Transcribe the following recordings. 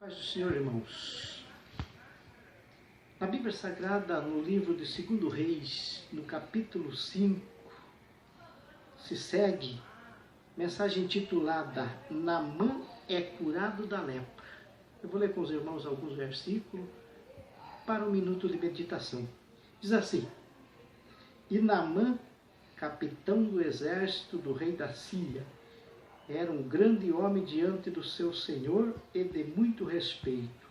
Paz do Senhor, irmãos. Na Bíblia Sagrada, no livro de 2 Reis, no capítulo 5, se segue mensagem intitulada Naamã é curado da lepra. Eu vou ler com os irmãos alguns versículos para um minuto de meditação. Diz assim: E Naamã, capitão do exército do rei da Síria, era um grande homem diante do seu Senhor e de muito respeito,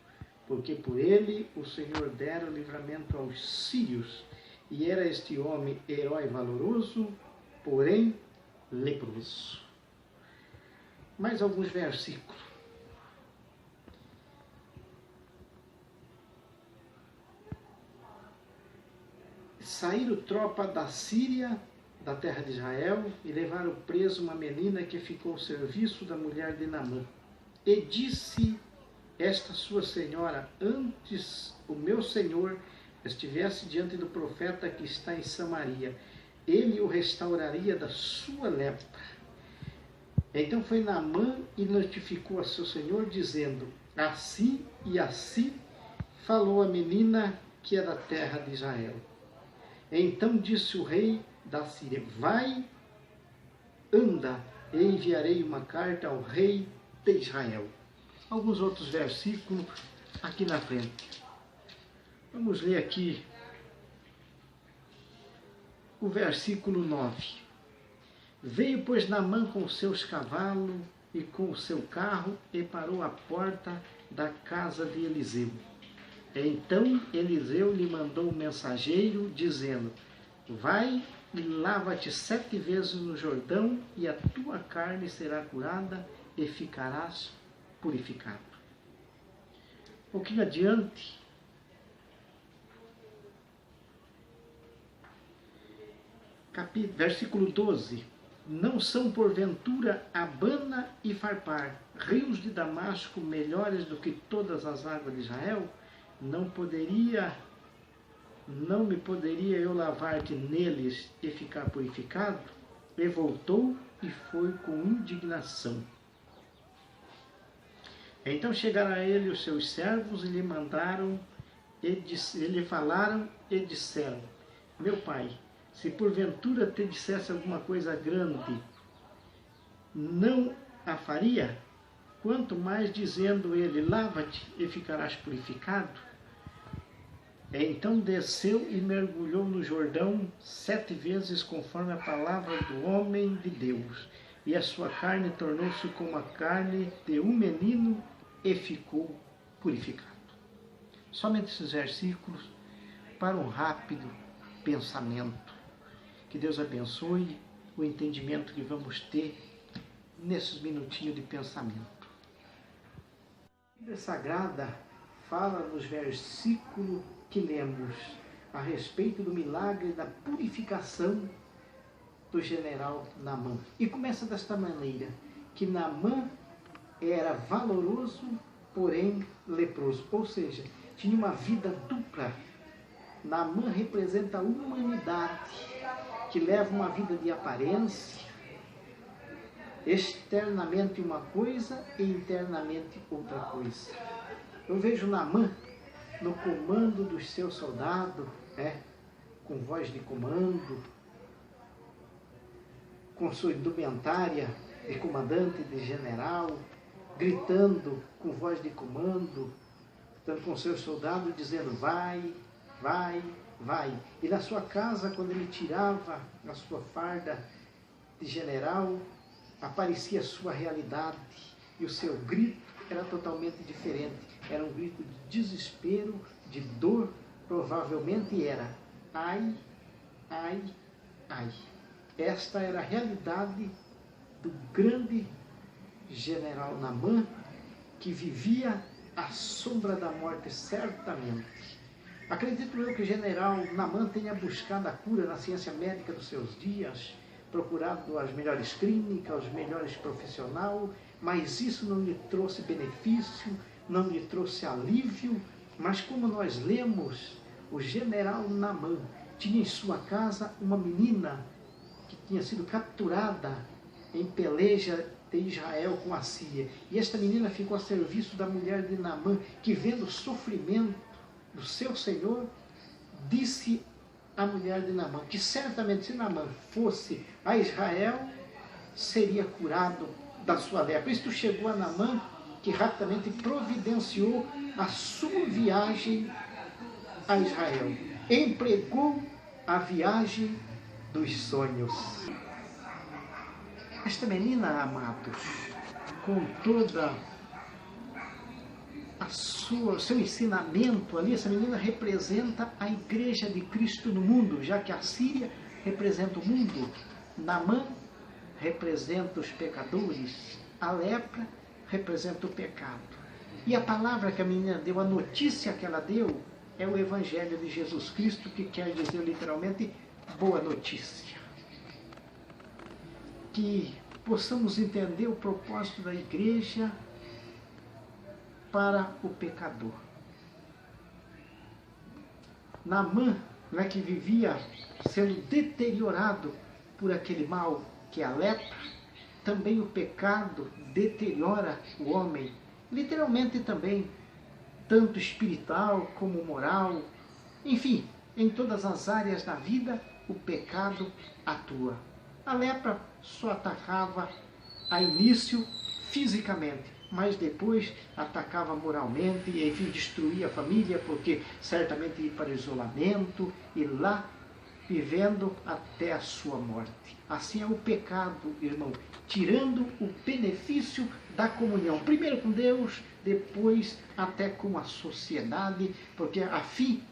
porque por ele o Senhor dera livramento aos sírios, e era este homem herói valoroso, porém leproso. Mais alguns versículos. Saíram tropa da Síria, da terra de Israel, e levaram preso uma menina que ficou ao serviço da mulher de Naamã. E disse esta sua senhora: antes o meu senhor estivesse diante do profeta que está em Samaria, ele o restauraria da sua lepra. Então foi Naamã e notificou a seu senhor, dizendo: assim e assim falou a menina que é da terra de Israel. Então disse o rei da Síria: vai, anda, e enviarei uma carta ao rei de Israel. Alguns outros versículos aqui na frente. Vamos ler aqui o versículo 9. Veio, pois, Naamã com os seus cavalos e com o seu carro e parou à porta da casa de Eliseu. Então Eliseu lhe mandou um mensageiro, dizendo: vai e lava-te 7 vezes no Jordão, e a tua carne será curada e ficarás purificado. Um pouquinho adiante, versículo 12. Não são porventura Abana e Farpar, rios de Damasco, melhores do que todas as águas de Israel? Não me poderia eu lavar-te neles e ficar purificado? E voltou e foi com indignação. Então chegaram a ele os seus servos e lhe falaram e disseram: meu pai, se porventura te dissesse alguma coisa grande, não a faria? Quanto mais dizendo ele: lava-te e ficarás purificado? Então desceu e mergulhou no Jordão 7 vezes, conforme a palavra do homem de Deus. E a sua carne tornou-se como a carne de um menino e ficou purificado. Somente esses versículos para um rápido pensamento. Que Deus abençoe o entendimento que vamos ter nesses minutinhos de pensamento. A Bíblia Sagrada fala nos versículos que lemos a respeito do milagre da purificação do general Naamã. E começa desta maneira, que Naamã era valoroso, porém leproso. Ou seja, tinha uma vida dupla. Naamã representa a humanidade, que leva uma vida de aparência, externamente uma coisa e internamente outra coisa. Eu vejo Naamã no comando dos seus soldados, com voz de comando, com sua indumentária de comandante, de general, gritando com voz de comando, estando com seus soldados, dizendo: vai, vai, vai. E na sua casa, quando ele tirava a sua farda de general, aparecia a sua realidade, e o seu grito era totalmente diferente. Era um grito de desespero, de dor, provavelmente era: ai, ai, ai. Esta era a realidade do grande general Naamã, que vivia à sombra da morte certamente. Acredito eu que o general Naamã tenha buscado a cura na ciência médica dos seus dias, procurado as melhores clínicas, os melhores profissionais, mas isso não lhe trouxe benefício, não lhe trouxe alívio. Mas como nós lemos, o general Naamã tinha em sua casa uma menina que tinha sido capturada em peleja de Israel com a Síria. E esta menina ficou a serviço da mulher de Naamã, que vendo o sofrimento do seu senhor, disse à mulher de Naamã que certamente se Naamã fosse a Israel, seria curado da sua lepra. Isto chegou a Naamã, que rapidamente providenciou a sua viagem a Israel. Empregou a viagem dos sonhos. Esta menina, amados, com toda seu ensinamento ali, essa menina representa a igreja de Cristo no mundo, já que a Síria representa o mundo, Naamã representa os pecadores, a lepra representa o pecado. E a palavra que a menina deu, a notícia que ela deu, é o Evangelho de Jesus Cristo, que quer dizer literalmente boa notícia. Que possamos entender o propósito da igreja para o pecador. Naamã, que vivia sendo deteriorado por aquele mal que é a lepra, também o pecado deteriora o homem, literalmente também, tanto espiritual como moral, enfim, em todas as áreas da vida o pecado atua. A lepra só atacava a início fisicamente, mas depois atacava moralmente e, enfim, destruía a família, porque certamente ia para o isolamento e lá vivendo até a sua morte. Assim é o pecado, irmão, tirando o benefício da comunhão, primeiro com Deus, depois até com a sociedade, porque a fim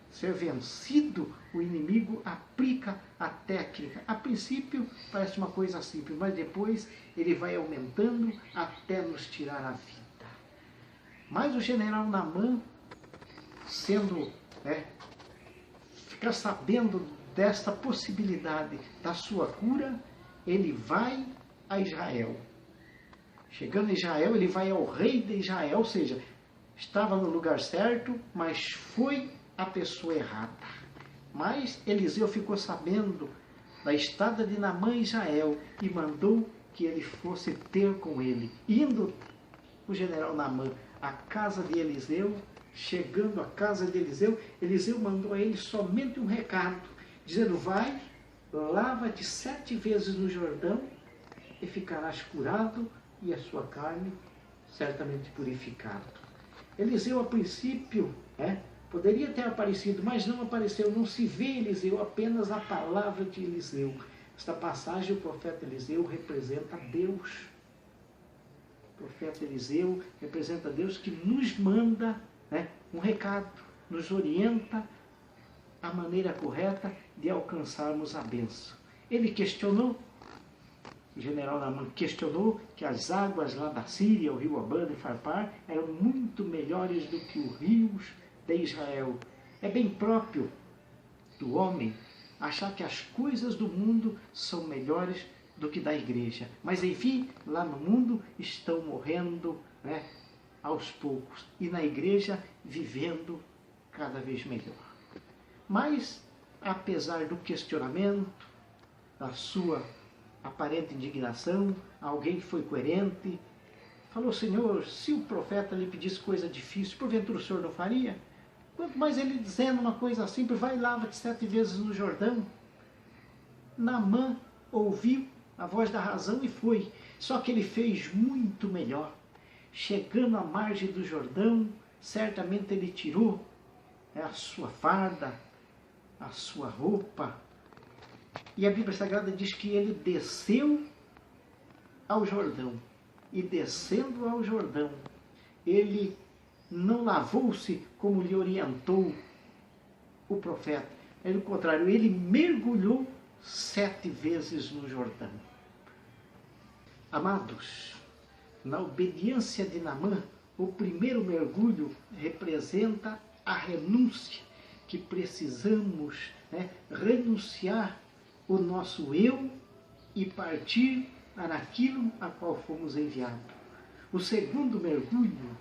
ser vencido, o inimigo aplica a técnica. A princípio parece uma coisa simples, mas depois ele vai aumentando até nos tirar a vida. Mas o general Naamã, ficar sabendo desta possibilidade da sua cura, ele vai a Israel. Chegando a Israel, ele vai ao rei de Israel, ou seja, estava no lugar certo, mas foi a pessoa errada. Mas Eliseu ficou sabendo da estada de Naamã em Israel e mandou que ele fosse ter com ele. Indo o general Naamã à casa de Eliseu, chegando à casa de Eliseu, Eliseu mandou a ele somente um recado, dizendo: vai, lava-te 7 vezes no Jordão e ficarás curado e a sua carne certamente purificada. Eliseu, a princípio, poderia ter aparecido, mas não apareceu, não se vê Eliseu, apenas a palavra de Eliseu. Esta passagem, o profeta Eliseu representa Deus. O profeta Eliseu representa Deus, que nos manda um recado, nos orienta a maneira correta de alcançarmos a bênção. Ele questionou, o general Naamã questionou que as águas lá da Síria, o rio Abana e Farpar, eram muito melhores do que os rios de Israel. É bem próprio do homem achar que as coisas do mundo são melhores do que da igreja. Mas enfim, lá no mundo estão morrendo aos poucos. E na igreja vivendo cada vez melhor. Mas, apesar do questionamento, da sua aparente indignação, alguém foi coerente, falou: Senhor, se o profeta lhe pedisse coisa difícil, porventura o Senhor não faria? Quanto mais ele dizendo uma coisa simples: vai e lava-te 7 vezes no Jordão. Naamã ouviu a voz da razão e foi. Só que ele fez muito melhor. Chegando à margem do Jordão, certamente ele tirou a sua farda, a sua roupa. E a Bíblia Sagrada diz que ele desceu ao Jordão. E descendo ao Jordão, ele não lavou-se como lhe orientou o profeta. Pelo contrário, ele mergulhou 7 vezes no Jordão. Amados, na obediência de Naamã, o primeiro mergulho representa a renúncia, que precisamos renunciar o nosso eu e partir para aquilo a qual fomos enviados. O segundo mergulho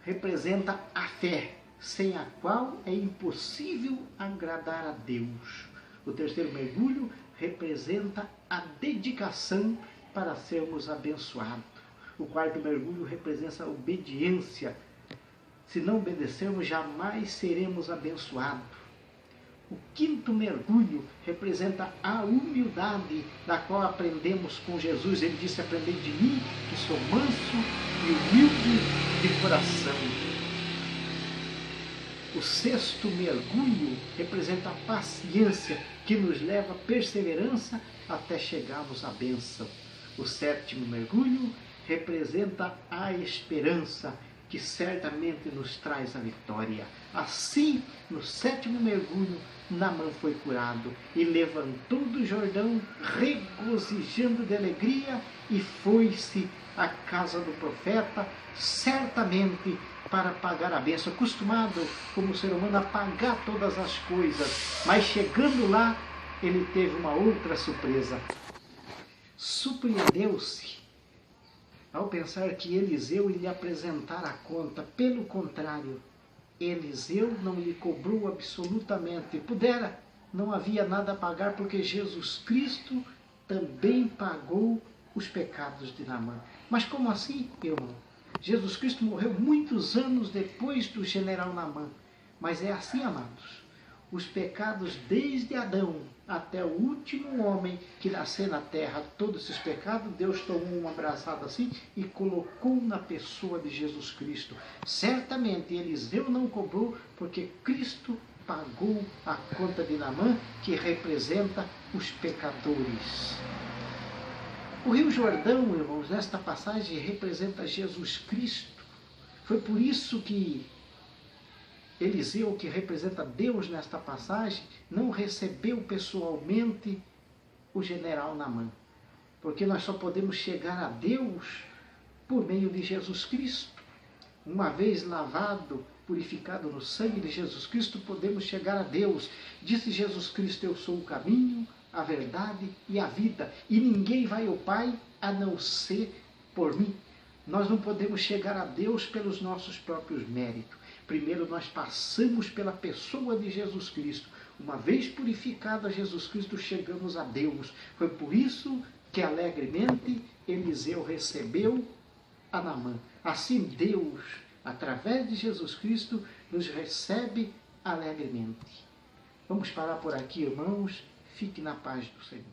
representa a fé, sem a qual é impossível agradar a Deus. O terceiro mergulho representa a dedicação para sermos abençoados. O quarto mergulho representa a obediência. Se não obedecermos, jamais seremos abençoados. O quinto mergulho representa a humildade, da qual aprendemos com Jesus. Ele disse: aprendei de mim, que sou manso e humilde de coração. O sexto mergulho representa a paciência, que nos leva à perseverança até chegarmos à bênção. O sétimo mergulho representa a esperança, que certamente nos traz a vitória. Assim, no sétimo mergulho, Naamã foi curado e levantou do Jordão, regozijando de alegria, e foi-se à casa do profeta, certamente para pagar a bênção. Acostumado como ser humano a pagar todas as coisas, mas chegando lá, ele teve uma outra surpresa. Surpreendeu-se ao pensar que Eliseu lhe apresentara a conta. Pelo contrário, Eliseu não lhe cobrou absolutamente. Pudera, não havia nada a pagar, porque Jesus Cristo também pagou os pecados de Naamã. Mas como assim, irmão? Jesus Cristo morreu muitos anos depois do general Naamã. Mas é assim, amados. Os pecados desde Adão até o último homem que nasceu na terra, todos esses pecados, Deus tomou uma abraçada assim e colocou na pessoa de Jesus Cristo. Certamente Eliseu não cobrou, porque Cristo pagou a conta de Naamã, que representa os pecadores. O Rio Jordão, irmãos, nesta passagem representa Jesus Cristo. Foi por isso que Eliseu, que representa Deus nesta passagem, não recebeu pessoalmente o general Naamã. Porque nós só podemos chegar a Deus por meio de Jesus Cristo. Uma vez lavado, purificado no sangue de Jesus Cristo, podemos chegar a Deus. Disse Jesus Cristo: eu sou o caminho, a verdade e a vida, e ninguém vai ao Pai a não ser por mim. Nós não podemos chegar a Deus pelos nossos próprios méritos. Primeiro nós passamos pela pessoa de Jesus Cristo. Uma vez purificado a Jesus Cristo, chegamos a Deus. Foi por isso que alegremente Eliseu recebeu a Naamã. Assim Deus, através de Jesus Cristo, nos recebe alegremente. Vamos parar por aqui, irmãos. Fique na paz do Senhor.